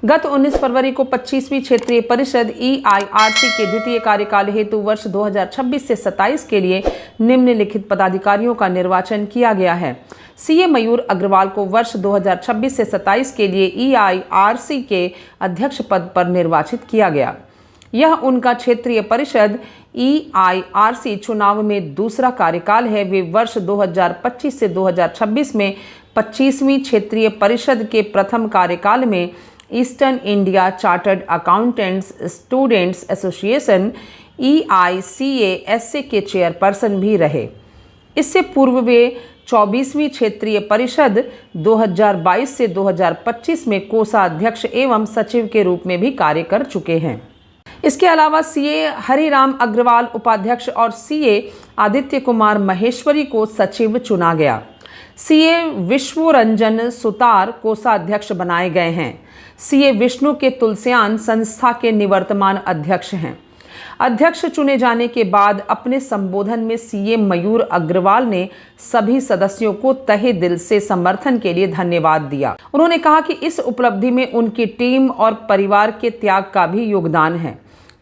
गत 19 फरवरी को 25वीं क्षेत्रीय परिषद EIRC के द्वितीय कार्यकाल हेतु वर्ष 2026 से 27 के लिए निम्नलिखित पदाधिकारियों का निर्वाचन किया गया है। सीए मयूर अग्रवाल को वर्ष 2026 से 27 के लिए EIRC के अध्यक्ष पद पर निर्वाचित किया गया। यह उनका क्षेत्रीय परिषद EIRC चुनाव में दूसरा कार्यकाल है। वे वर्ष 2025 से 2026 में 25वीं क्षेत्रीय परिषद के प्रथम कार्यकाल में eastern India chartered accountants students association EICASA के चेयरपर्सन भी रहे। इससे पूर्व वे 24वीं क्षेत्रीय परिषद 2022 से 2025 में कोषाध्यक्ष एवं सचिव के रूप में भी कार्य कर चुके हैं। इसके अलावा सीए हरिराम अग्रवाल उपाध्यक्ष और सीए आदित्य कुमार महेश्वरी को सचिव चुना गया। सीए विश्वरंजन सुतार कोषाध्यक्ष बनाए गए हैं। सीए विष्णु के तुलसियान संस्था के निवर्तमान अध्यक्ष हैं। अध्यक्ष चुने जाने के बाद अपने संबोधन में सीए मयूर अग्रवाल ने सभी सदस्यों को तहे दिल से समर्थन के लिए धन्यवाद दिया। उन्होंने कहा कि इस उपलब्धि में उनकी टीम और परिवार के त्याग का भी योगदान है।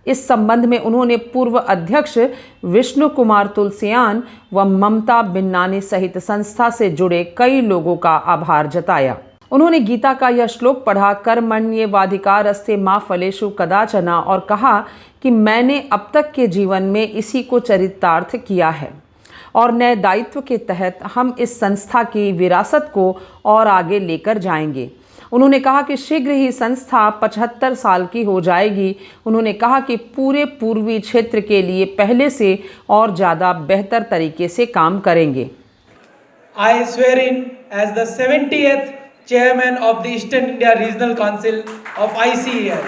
इस संबंध में उन्होंने पूर्व अध्यक्ष विष्णु कुमार तुलसियान व ममता बिन्नानी सहित संस्था से जुड़े कई लोगों का आभार जताया। उन्होंने गीता का यह श्लोक पढ़ा, कर्मण्येवाधिकारस्ते मा फलेषु कदाचन, और कहा कि मैंने अब तक के जीवन में इसी को चरितार्थ किया है और नए दायित्व के तहत हम इस संस्था की विरासत को और आगे लेकर जाएंगे। उन्होंने कहा कि शीघ्र ही संस्था 75 साल की हो जाएगी। उन्होंने कहा कि पूरे पूर्वी क्षेत्र के लिए पहले से और ज़्यादा बेहतर तरीके से काम करेंगे। I swear in as the 70th chairman of the Eastern India Regional Council of ICAR,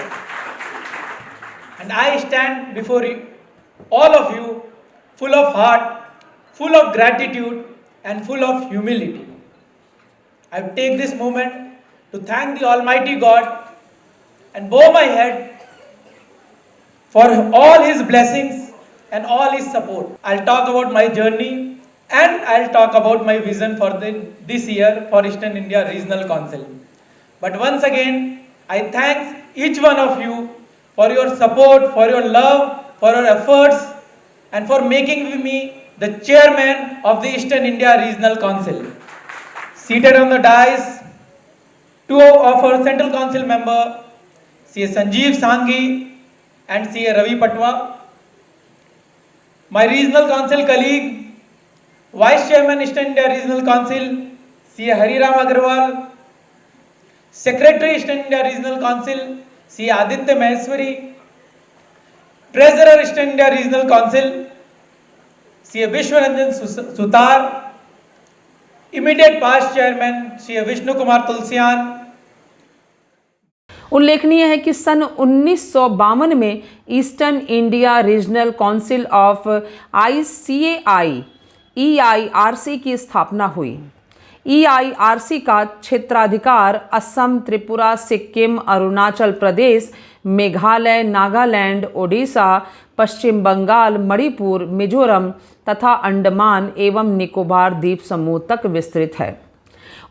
and I stand before you, all of you, full of heart, full of gratitude and full of humility. I take this moment to thank the Almighty God and bow my head for all His blessings and all His support. I'll talk about my journey and I'll talk about my vision for this year for Eastern India Regional Council. But once again, I thank each one of you for your support, for your love, for your efforts, and for making me the chairman of the Eastern India Regional Council. Seated on the dais, two of our Central Council member, CA Sanjeev Sanghi and CA Ravi Patwa. My Regional Council colleague, Vice Chairman Eastern India Regional Council, CA Hariram Agarwal. Secretary Eastern India Regional Council, CA Aditya Maheshwari. Treasurer Eastern India Regional Council, CA Vishwaranjan Sutar. Immediate past Chairman, CA Vishnu Kumar Tulsiyan. उल्लेखनीय है कि सन 1952 में eastern India regional council of ICAI EIRC की स्थापना हुई। EIRC का क्षेत्राधिकार असम, त्रिपुरा, सिक्किम, अरुणाचल प्रदेश, मेघालय, नागालैंड, ओडिशा, पश्चिम बंगाल, मणिपुर, मिजोरम तथा अंडमान एवं निकोबार द्वीप समूह तक विस्तृत है।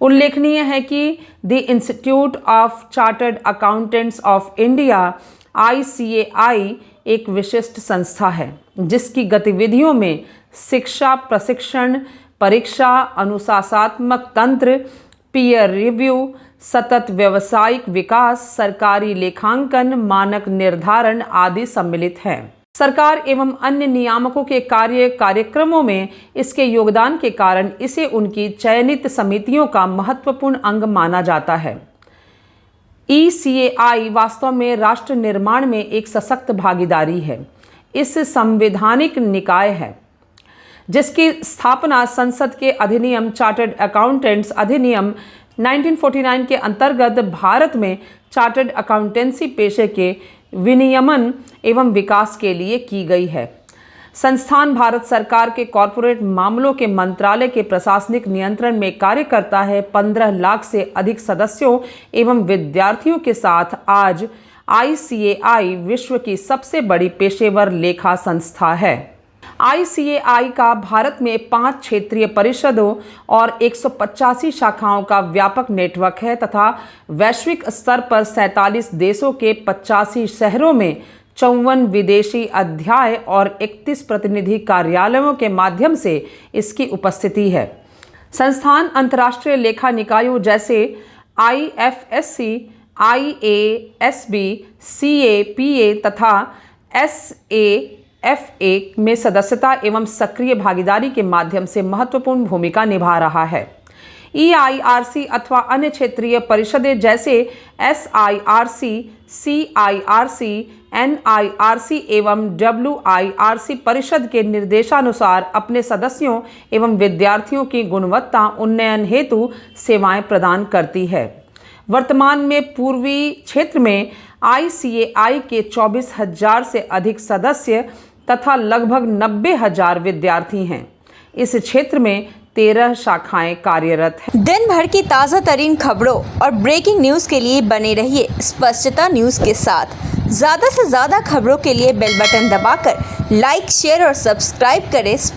उल्लेखनीय है कि the institute of chartered accountants of India ICAI एक विशिष्ट संस्था है जिसकी गतिविधियों में शिक्षा, प्रशिक्षण, परीक्षा, अनुशासनात्मक तंत्र, पीयर रिव्यू, सतत व्यावसायिक विकास, सरकारी लेखांकन, मानक निर्धारण आदि सम्मिलित है। सरकार एवं अन्य नियामकों के कार्यक्रमों में इसके योगदान के कारण इसे उनकी चयनित समितियों का महत्वपूर्ण अंग माना जाता है। ECAI वास्तव में राष्ट्र निर्माण में एक सशक्त भागीदारी है। इस संवैधानिक निकाय है जिसकी स्थापना संसद के अधिनियम चार्टर्ड अकाउंटेंट्स अधिनियम 1949 के अंतर्गत भारत में चार्टर्ड अकाउंटेंसी पेशे के विनियमन एवं विकास के लिए की गई है। संस्थान भारत सरकार के कॉरपोरेट मामलों के मंत्रालय के प्रशासनिक नियंत्रण में कार्य करता है। 15 लाख से अधिक सदस्यों एवं विद्यार्थियों के साथ आज ICAI विश्व की सबसे बड़ी पेशेवर लेखा संस्था है। ICAI का भारत में 5 क्षेत्रीय परिषदों और 185 शाखाओं का व्यापक नेटवर्क है तथा वैश्विक स्तर पर 47 देशों के 85 शहरों में 54 विदेशी अध्याय और 31 प्रतिनिधि कार्यालयों के माध्यम से इसकी उपस्थिति है। संस्थान अंतर्राष्ट्रीय लेखा निकायों जैसे IFSC, IASB, CAPA तथा SAFA में सदस्यता एवं सक्रिय भागीदारी के माध्यम से महत्वपूर्ण भूमिका निभा रहा है। EIRC अथवा अन्य क्षेत्रीय परिषदें जैसे SIRC, CIRC, NIRC एवं WIRC परिषद के निर्देशानुसार अपने सदस्यों एवं विद्यार्थियों की गुणवत्ता उन्नयन हेतु सेवाएं प्रदान करती है। वर्तमान में पूर्वी क्षेत्र में ICAI के 24,000 से अधिक सदस्य तथा लगभग 90,000 विद्यार्थी हैं। इस क्षेत्र में 13 शाखाएं कार्यरत हैं। दिन भर की ताज़ा तरीन खबरों और ब्रेकिंग न्यूज़ के लिए बने रहिए स्पष्टता न्यूज़ के साथ। ज़्यादा से ज़्यादा खबरों के लिए बेल बटन दबाकर लाइक, शेयर और सब्सक्राइब करें